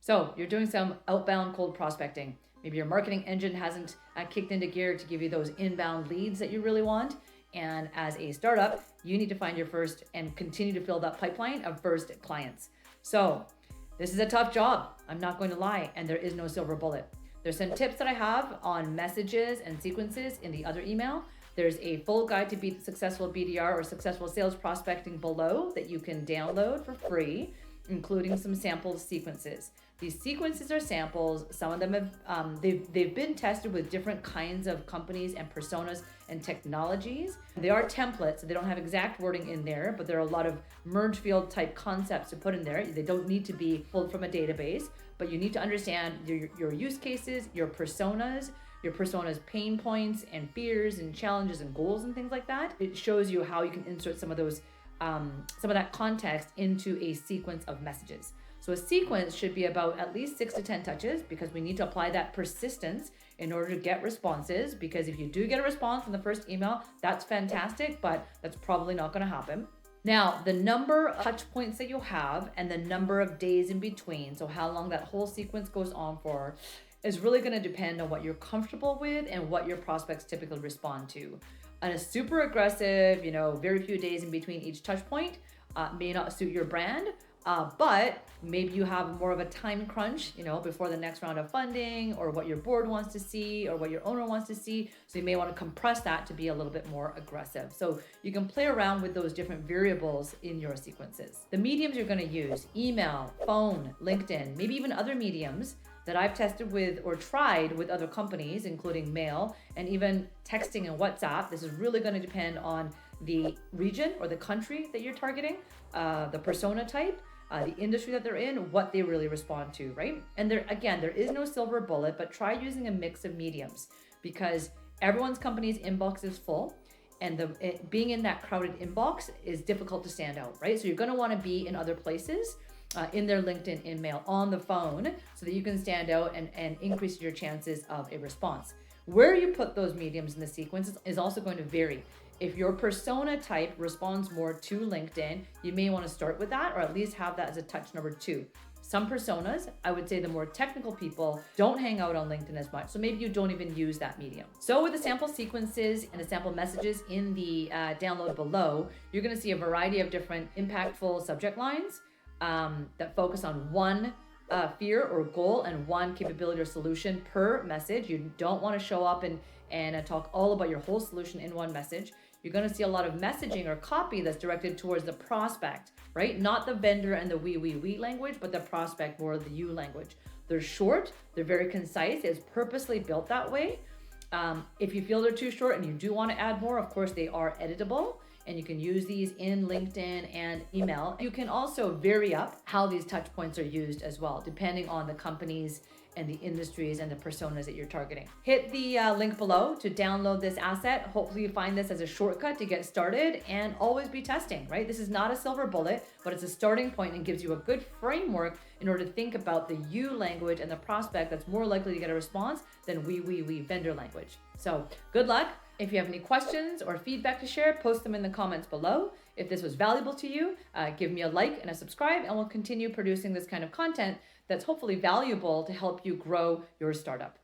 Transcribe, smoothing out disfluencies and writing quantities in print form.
So you're doing some outbound cold prospecting. Maybe your marketing engine hasn't kicked into gear to give you those inbound leads that you really want. And as a startup, you need to find your first and continue to fill that pipeline of first clients. So this is a tough job. I'm not going to lie. And there is no silver bullet. There's some tips that I have on messages and sequences in the other email. There's a full guide to be successful BDR or successful sales prospecting below that you can download for free, including some sample sequences. These sequences are samples. Some of them have they've been tested with different kinds of companies and personas and technologies. They are templates, so they don't have exact wording in there, but there are a lot of merge field type concepts to put in there. They don't need to be pulled from a database, but you need to understand your use cases, your personas pain points and fears and challenges and goals and things like that. It shows you how you can insert some of those some of that context into a sequence of messages. So a sequence should be about at least 6 to 10 touches, because we need to apply that persistence in order to get responses. Because if you do get a response from the first email, that's fantastic, but that's probably not going to happen. Now, the number of touch points that you have and the number of days in between, so how long that whole sequence goes on for, is really going to depend on what you're comfortable with and what your prospects typically respond to. And a super aggressive, very few days in between each touch point may not suit your brand, but maybe you have more of a time crunch, before the next round of funding, or what your board wants to see, or what your owner wants to see. So you may want to compress that to be a little bit more aggressive. So you can play around with those different variables in your sequences. The mediums you're going to use: email, phone, LinkedIn, maybe even other mediums that I've tested with or tried with other companies, including mail and even texting and WhatsApp. This is really going to depend on the region or the country that you're targeting, the persona type, the industry that they're in, what they really respond to, right? And there is no silver bullet, but try using a mix of mediums, because everyone's company's inbox is full, and being in that crowded inbox is difficult to stand out, right? So you're going to want to be in other places, in their LinkedIn, in mail, on the phone, so that you can stand out and increase your chances of a response. Where you put those mediums in the sequence is also going to vary. If your persona type responds more to LinkedIn, you may want to start with that, or at least have that as a touch number 2. Some personas, I would say the more technical people, don't hang out on LinkedIn as much, so maybe you don't even use that medium. So with the sample sequences and the sample messages in the download below, you're going to see a variety of different impactful subject lines that focus on one fear or goal and one capability or solution per message. You don't want to show up and talk all about your whole solution in one message. You're going to see a lot of messaging or copy that's directed towards the prospect, right? Not the vendor and the we language, but the prospect, more of the you language. They're short, they're very concise. It's purposely built that way. If you feel they're too short and you do want to add more, of course, they are editable, and you can use these in LinkedIn and email. You can also vary up how these touch points are used as well, depending on the companies and the industries and the personas that you're targeting. Hit the link below to download this asset. Hopefully you find this as a shortcut to get started, and always be testing, right? This is not a silver bullet, but it's a starting point and gives you a good framework in order to think about the you language and the prospect that's more likely to get a response than we vendor language. So good luck. If you have any questions or feedback to share, post them in the comments below. If this was valuable to you, give me a like and a subscribe, and we'll continue producing this kind of content that's hopefully valuable to help you grow your startup.